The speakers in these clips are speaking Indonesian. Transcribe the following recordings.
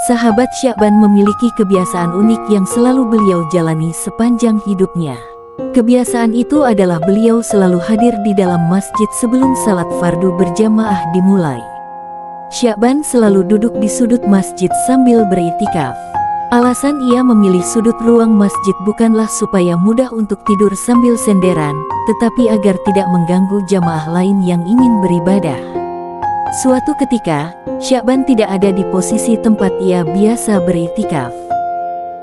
Sahabat Sya'ban memiliki kebiasaan unik yang selalu beliau jalani sepanjang hidupnya. Kebiasaan itu adalah beliau selalu hadir di dalam masjid sebelum salat fardu berjamaah dimulai. Sya'ban selalu duduk di sudut masjid sambil beriktikaf. Alasan ia memilih sudut ruang masjid bukanlah supaya mudah untuk tidur sambil senderan, tetapi agar tidak mengganggu jamaah lain yang ingin beribadah. Suatu ketika, Sya'ban tidak ada di posisi tempat ia biasa beriktikaf.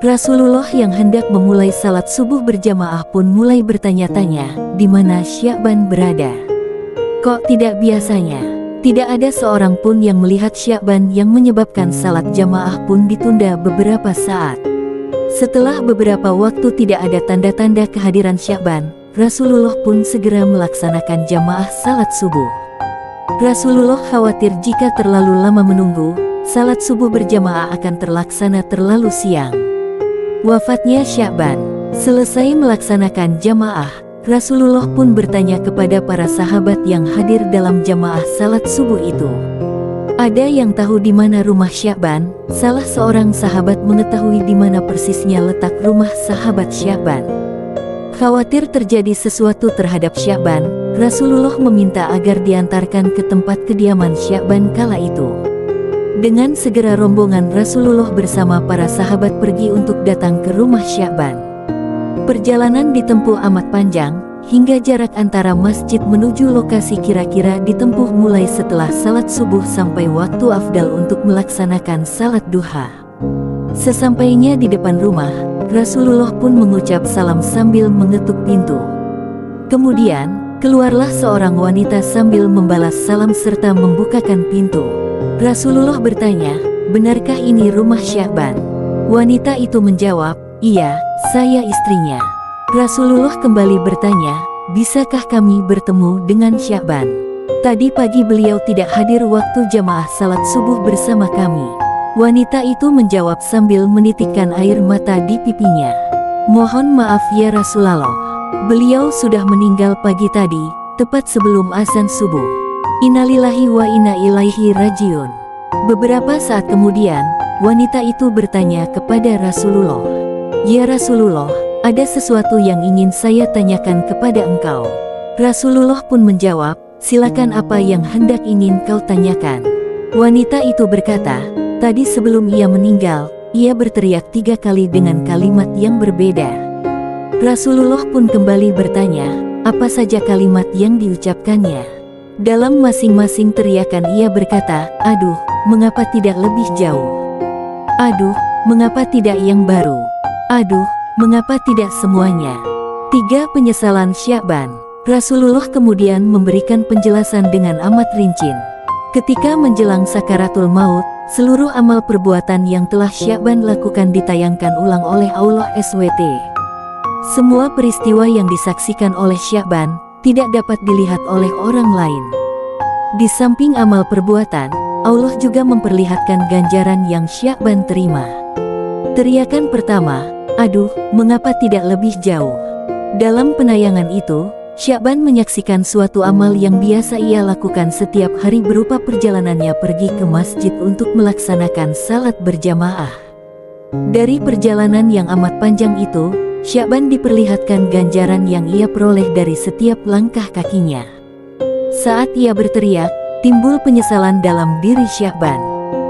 Rasulullah yang hendak memulai salat subuh berjamaah pun mulai bertanya-tanya, di mana Sya'ban berada. Kok tidak biasanya? Tidak ada seorang pun yang melihat Sya'ban yang menyebabkan salat jamaah pun ditunda beberapa saat. Setelah beberapa waktu tidak ada tanda-tanda kehadiran Sya'ban, Rasulullah pun segera melaksanakan jamaah salat subuh. Rasulullah khawatir jika terlalu lama menunggu, salat subuh berjamaah akan terlaksana terlalu siang. Wafatnya Sya'ban. Selesai melaksanakan jamaah, Rasulullah pun bertanya kepada para sahabat yang hadir dalam jamaah salat subuh itu. Ada yang tahu di mana rumah Sya'ban? Salah seorang sahabat mengetahui di mana persisnya letak rumah sahabat Sya'ban. Khawatir terjadi sesuatu terhadap Sya'ban, Rasulullah meminta agar diantarkan ke tempat kediaman Sya'ban kala itu. Dengan segera rombongan Rasulullah bersama para sahabat pergi untuk datang ke rumah Sya'ban. Perjalanan ditempuh amat panjang, hingga jarak antara masjid menuju lokasi kira-kira ditempuh mulai setelah salat subuh sampai waktu afdal untuk melaksanakan salat duha. Sesampainya di depan rumah, Rasulullah pun mengucap salam sambil mengetuk pintu. Kemudian, keluarlah seorang wanita sambil membalas salam serta membukakan pintu. Rasulullah bertanya, "Benarkah ini rumah Sya'ban?" Wanita itu menjawab, "Iya, saya istrinya." Rasulullah kembali bertanya, "Bisakah kami bertemu dengan Sya'ban? Tadi pagi beliau tidak hadir waktu jamaah salat subuh bersama kami." Wanita itu menjawab sambil menitikkan air mata di pipinya, "Mohon maaf ya Rasulullah. Beliau sudah meninggal pagi tadi, tepat sebelum azan subuh. Innalillahi wa inna ilaihi rajiun." Beberapa saat kemudian, wanita itu bertanya kepada Rasulullah, "Ya Rasulullah, ada sesuatu yang ingin saya tanyakan kepada engkau." Rasulullah pun menjawab, "Silakan, apa yang hendak ingin kau tanyakan?" Wanita itu berkata, "Tadi sebelum ia meninggal, ia berteriak 3 kali dengan kalimat yang berbeda." Rasulullah pun kembali bertanya, "Apa saja kalimat yang diucapkannya?" Dalam masing-masing teriakan ia berkata, "Aduh, mengapa tidak lebih jauh? Aduh, mengapa tidak yang baru? Aduh, mengapa tidak semuanya?" 3 penyesalan Sya'ban. Rasulullah kemudian memberikan penjelasan dengan amat rinci. Ketika menjelang sakaratul maut, seluruh amal perbuatan yang telah Sya'ban lakukan ditayangkan ulang oleh Allah SWT. Semua peristiwa yang disaksikan oleh Sya'ban tidak dapat dilihat oleh orang lain. Di samping amal perbuatan, Allah juga memperlihatkan ganjaran yang Sya'ban terima. Teriakan pertama, "Aduh, mengapa tidak lebih jauh?" Dalam penayangan itu, Sya'ban menyaksikan suatu amal yang biasa ia lakukan setiap hari berupa perjalanannya pergi ke masjid untuk melaksanakan salat berjamaah. Dari perjalanan yang amat panjang itu, Sya'ban diperlihatkan ganjaran yang ia peroleh dari setiap langkah kakinya. Saat ia berteriak, timbul penyesalan dalam diri Sya'ban.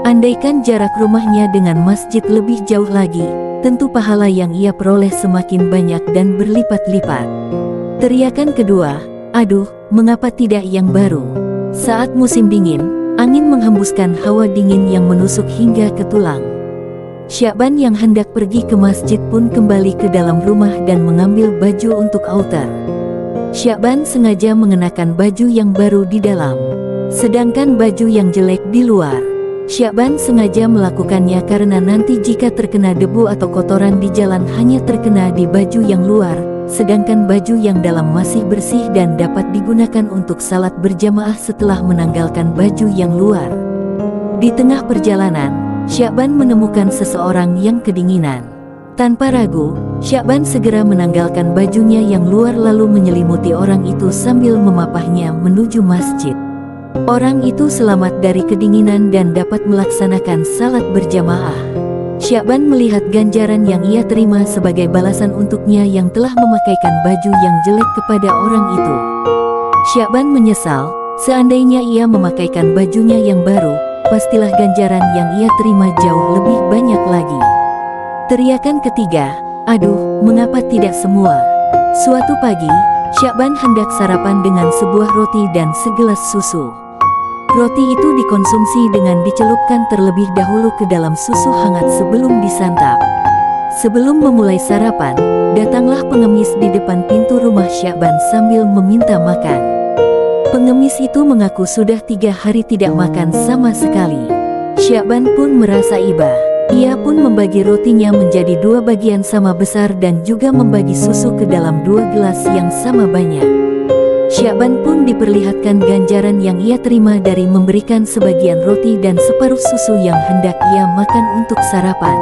Andaikan jarak rumahnya dengan masjid lebih jauh lagi, tentu pahala yang ia peroleh semakin banyak dan berlipat-lipat. Teriakan kedua, "Aduh, mengapa tidak yang baru?" Saat musim dingin, angin menghembuskan hawa dingin yang menusuk hingga ke tulang. Sya'ban yang hendak pergi ke masjid pun kembali ke dalam rumah dan mengambil baju untuk outer. Sya'ban sengaja mengenakan baju yang baru di dalam, sedangkan baju yang jelek di luar. Sya'ban sengaja melakukannya karena nanti jika terkena debu atau kotoran di jalan hanya terkena di baju yang luar, sedangkan baju yang dalam masih bersih dan dapat digunakan untuk salat berjamaah setelah menanggalkan baju yang luar. Di tengah perjalanan, Sya'ban menemukan seseorang yang kedinginan. Tanpa ragu, Sya'ban segera menanggalkan bajunya yang luar lalu menyelimuti orang itu sambil memapahnya menuju masjid. Orang itu selamat dari kedinginan dan dapat melaksanakan salat berjamaah. Syakban melihat ganjaran yang ia terima sebagai balasan untuknya yang telah memakaikan baju yang jelek kepada orang itu. Syakban menyesal, seandainya ia memakaikan bajunya yang baru, pastilah ganjaran yang ia terima jauh lebih banyak lagi. Teriakan ketiga, "Aduh, mengapa tidak semua?" Suatu pagi, Syakban hendak sarapan dengan sebuah roti dan segelas susu. Roti itu dikonsumsi dengan dicelupkan terlebih dahulu ke dalam susu hangat sebelum disantap. Sebelum memulai sarapan, datanglah pengemis di depan pintu rumah Syakban sambil meminta makan. Pengemis itu mengaku sudah 3 hari tidak makan sama sekali. Syakban pun merasa iba. Ia pun membagi rotinya menjadi 2 bagian sama besar dan juga membagi susu ke dalam 2 gelas yang sama banyak. Syakban pun diperlihatkan ganjaran yang ia terima dari memberikan sebagian roti dan separuh susu yang hendak ia makan untuk sarapan.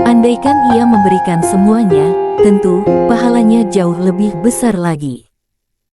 Andaikan ia memberikan semuanya, tentu pahalanya jauh lebih besar lagi.